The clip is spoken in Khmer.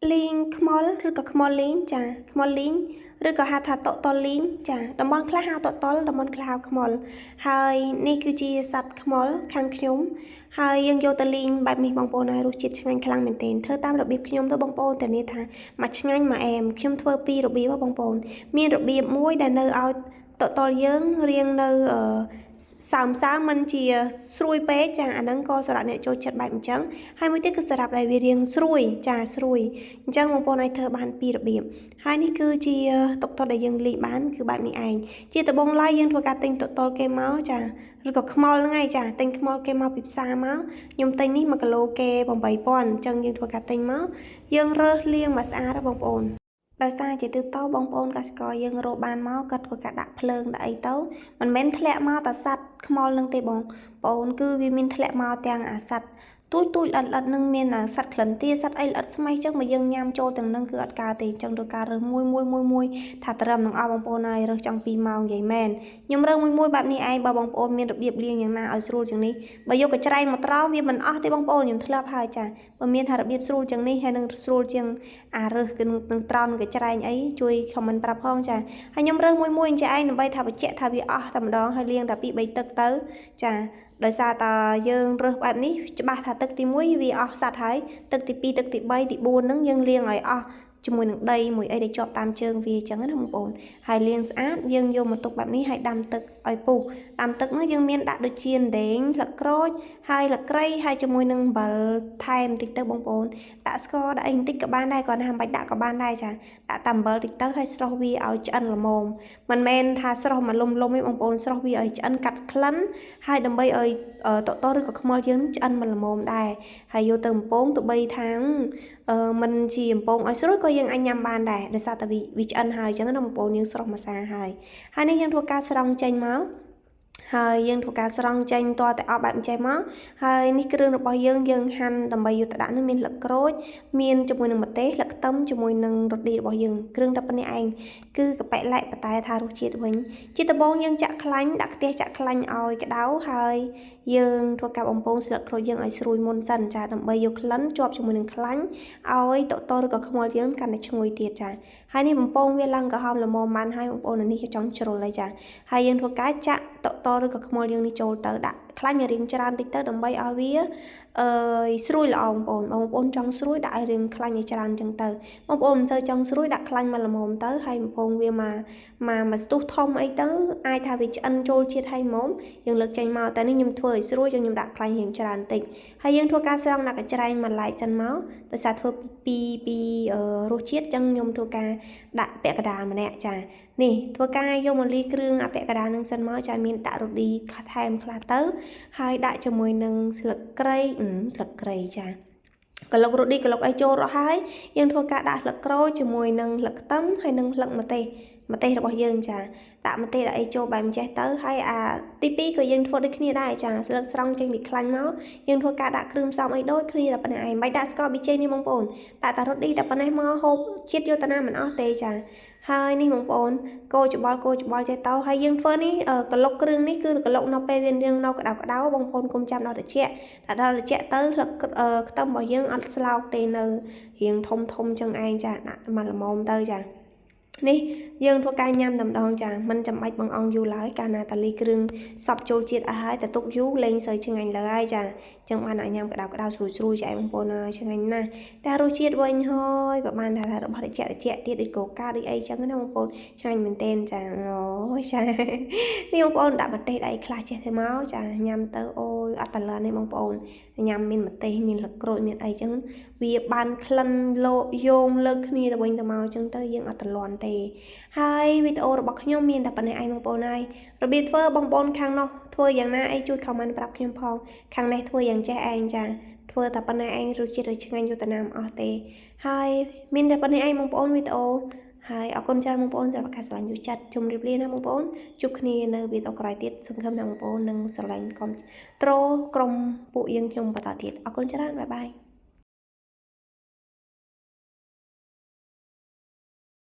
lính khmol rồi có khmol lính chả khmol lính rồi có hạt thà tọ tọ lính chả đầm bón khla hao tọ tọ đầm bón khla hao khmol hai ní cứ chia sắt khmol khang nhúng haiยัง vô tờ lính bài mình bong bồn này rồi chết ngay khlang mình tên thơ tam đặc biệt nhúng tôi bong bồn từ này thà mà ngay mà em nhúng thơ pi đặc biệt vào bong bồn miền đặc biệt muối đàn nơi ao tọ tọ dương riêng nơi ở sàm sáng mình chỉ xuôi bé chả anh đang co sạp này cho chặt bài mình trắng hai mươi tiết cứ sạp này về riêng xuôi trà xuôi chẳng một bộ này thơ bán pi đặc biệt hai ní cứ chỉ tộc to để dân lì bán cứ bạn này ảnh chỉ từ bông lai dân thuộc cả tinh tộc to kem máu trà rồi có khmol ngay trà tinh khmol kem máu bịp xa máu nhung tinh ní mà cả lô ke bông bảy pon chẳng dân thuộc cả tinh máu dân rơ liêng mà xa ra bông ồnដោយសារជាទូទៅបងប្អូនកសិករយើងរកបានមកគាត់ក៏កាត់ដាក់ភ្លើងដាក់អីទៅមិនមែនធ្លាក់មកតែសัตว์ខ្មោលនឹងទេបងប្អូនគឺវាមានធ្លាក់មកទាំងអាសัตว์ទូចល្អិតនឹងមានសัตว์ក្លិនទាសัตว์អីល្អិតស្មៃចឹងមកយើងញ៉ាំចូលទាំងនឹងគឺអត់កើតទេចឹងទៅការរើសមួយថាត្រឹមនឹងអស់បងប្អូនហើយរើសចង់2ម៉ោងនិយាយមែនខ្ញុំរើសមួយបែបនេះឯងបើបងប្អូនមានរបៀបលាងយ៉ាងណាឲ្យស្រួលជាងនេះបើយកកញ្ច្រែងមកត្រោមវាមិនអស់ទេបងប្អូនខ្ញុំធ្លាប់ហើយចាបើមានថារបៀបស្រួលជាងនេះហើយនឹងស្រួលជាងអារើសគឺនឹងត្រោមកញ្ច្រែងអីជួយ comment ប្រាប់ផងចាហើយខ្ញុំរើសមួយអញ្ចឹងឯងដើម្បីថាបញ្ជាក់ថាវាអស់តែម្ដងហើយលាងតែ2 3ទឹកទៅចាដោយសារតែយើងរើសបែបនេះច្បាស់ថាទឹកទី1វាអស់សัตว์ហើយទឹកទី2ទឹកទី3ទី4ហ្នឹងយើងលាងឲ្យអស់ជាមួយនឹងដីមួយអីដែលជាប់តាមជើងវាអញ្ចឹងណាបងប្អូនហើយលាងស្អាតយើងយកមកទុកបែបនេះហើយដាំទឹកឲ្យពុះដាំទឹកនោះយើងមានដាក់ដូចជាដេងស្លឹកក្រូចហើយលក្រីហើយជាមួយនឹងអំបិលថែមតិចទៅបងប្អូនដាក់ស្ករដាក់អីបន្តិចក៏បានដែរគាត់ថាមិនបាច់ដាក់ក៏បានដែរចាដាក់តែអំបិលតិចទៅហើយស្រុះវាឲ្យឆ្អិនល្មមមិនមែនថាស្រុះមកលុំទេបងប្អូនស្រុះវាឲ្យឆ្អិនកាត់ក្លិនហើយដើម្បីឲ្យតតឬក៏ខ្មុលយើងនឹងឆ្អិនមកល្មមដែរហើយយកទៅបំពងទៅបីថាមិនជាបំពងឲ្យស្រួយក៏យើងអាចញ៉ាំបានដែរដោយសារតែវាឆ្អិនហើយអញ្ចឹងណាបងប្អូនយើងស្រុះម្សៅហើយនេះយើងធ្វើការស្រង់ចេញមកហើយយើងធ្វើការស្រង់ចេញតតែអស់បែបចេះមកហើយនេះគ្រឿងរបស់យើងហាន់ដើម្បីយកទៅដាក់នឹងមានលឹកក្រូចមានជាមួយនឹងម្ទេសលឹកខ្ទឹមជាមួយនឹងរ៉តឌីរបស់យើងគ្រឿងតែប៉ុណ្្នេះឯងគឺកាប៉ែឡែកបតែថារសជាតិវិញជាដំបូងយើងចាក់ខ្លាញ់ដាក់ខ្ទះចាក់ខ្លាញ់ឲ្យក្តៅហើយយើងធ្វើការបំពងស្លឹកក្រូចយើងឲ្យស្រួយមុនសិនចាដើម្បីយកក្លិនជាប់ជាមួយនឹងខ្លាញ់ឲ្យតតឬក៏ខ្មុលយើងកាន់តែឈ្ងុយទៀតចាហើយនេះបំពងវាឡើងក្រហមល្មមបានហើយបងប្អូននេះចង់ជ្រុលហើយចាហើយយើងធ្វើការចាក់តឬក៏ខ្មុលយើងនេះចូលទៅដាក់ខ្លាញ់រៀងច្រើនតិចទៅដើម្បីឲ្យវាស្រួយល្អបងប្អូនចង់ស្រួយដាក់ឲ្យរៀងខ្លាញ់ឲ្យច្រើនអញ្ចឹងទៅបងប្អូនមិនសូវចង់ស្រួយដាក់ខ្លាញ់មកល្មមទៅហើយបំពងវាមកស្ទុះធំអីទៅអាចថាវាឆ្អិនចូលជាតិហើយហ្មងយើងលើកចេញមកតែនេះខ្ញុំធ្វើឲ្យស្រួយខ្ញុំដាក់ខ្លាញ់រៀងច្រើនតិចហើយយើងធ្វើការស្រង់ដាក់កញ្ច្រែងមួយឡែកសិនមកដោយសារធ្វើពីរសជាតិអញ្ចឹងខ្ញុំធ្វើការដាក់ពាក់កណ្ដាលម្នាក់ចានេះធ្វើការយកមកលាយគ្រឿងអាពាក់កណ្ដាលនឹងសិនមកចាមានដាក់រ៉ូឌីថែមខ្លះទៅហើយដាក់ជាមួយនឹងស្លឹកគ្រៃចាកលុករ៉ូឌីកលុកអីចូលរស់ហើយយើងធ្វើការដាក់ស្លឹកក្រូចជាមួយនឹងស្លឹកខ្ទឹមហើយនឹងស្លឹកម្ទេសរបស់យើងចាដាក់ម្ទេសដាក់អីចូលបែបចេះទៅហើយអាទី2ក៏យើងធ្វើដូចគ្នាដែរចាស្លឹកស្រង់ចេញពីខ្លាញ់មកយើងធ្វើការដាក់គ្រឿងផ្សំអីដូចគ្នាតែប៉ុណ្ណេះឯងមិនដាក់ស្ករប៊ីចេងនេះបងប្អូនដាក់តែរ៉ូឌីតែប៉ុណ្ណេះមកហូបជាតិយកតាណាមិនអស់ទេចាហើយនេះបងប្អូនកូរច្បល់ចេះទៅហើយយើងធ្វើនេះកលុកគ្រឿងនេះគឺកលុកនៅពេលវារៀងនៅក្តៅបងប្អូនកុំចាំដល់ត្រជាក់ដល់ត្រជាក់ទៅស្លឹកខ្ទឹមរបស់យើងអត់ស្លោកទេនៅរៀងធំចឹងឯងចាដាក់មកល្មមទៅចានេះយើងធ្វើការញ៉ាំតែម្ដងចាមិនចាំបាច់បងអង្គយូរឡើយកាលណាតាលីគ្រឿងសពចូលជាតិអស់ហើយតែទុកយូរលេងសូវឆ្ងាញ់ឡើយចាចឹងបានឲ្យញ៉ាំក្តៅស្រួយចាបងប្អូនឆ្ងាញ់ណាស់តែរសជាតិវិញហើយប្រហែលថារបស់ត្រជាក់ទៀតដូចកូកាដូចអីចឹងណាបងប្អូនឆ្ងាញ់មែនទែនចាអូយចានេះបងប្អូនដាក់ម្ទេសដាក់អីខ្លះចេះទៅមកចាញ៉ាំទៅអូយអត់តលឿនទេបងប្អូនញ៉ាំមានម្ទេសមានលឹកក្រូចមានអីចឹងវាបានក្លិនយោងលើកគ្នាទៅវិញទៅមកចឹងទៅយើងអត់តលន់ទេហើយវីដេអូរបស់ខ្ញុំមានតែប៉ុណ្ណេះឯងបងប្អូនហើយរបៀបធ្វើបងប្អូនខាងនោះធ្វើយ៉ាងណាអីជួយ comment ប្រាប់ខ្ញុំផងខាងនេះធ្វើយ៉ាងចេះឯងចាធ្វើតែប៉ុណ្ណេះឯងរសជាតិឲ្យឆ្ងាញ់យកតាណាមអស់ទេហើយមានតែប៉ុណ្ណេះឯងបងប្អូនវីដេអូហើយអរគុណច្រើនបងប្អូនសម្រាប់ការស្រឡាញ់យូរចាត់ជម្រាបលាណាបងប្អូនជួបគ្នានៅវីដេអូក្រោយទៀតសង្ឃឹមថាបងប្អូននឹងស្រឡាញ់ក្រុមពួកយើងខ្ញុំបន្តទៀតអរគុណច្រើនបាយបាយ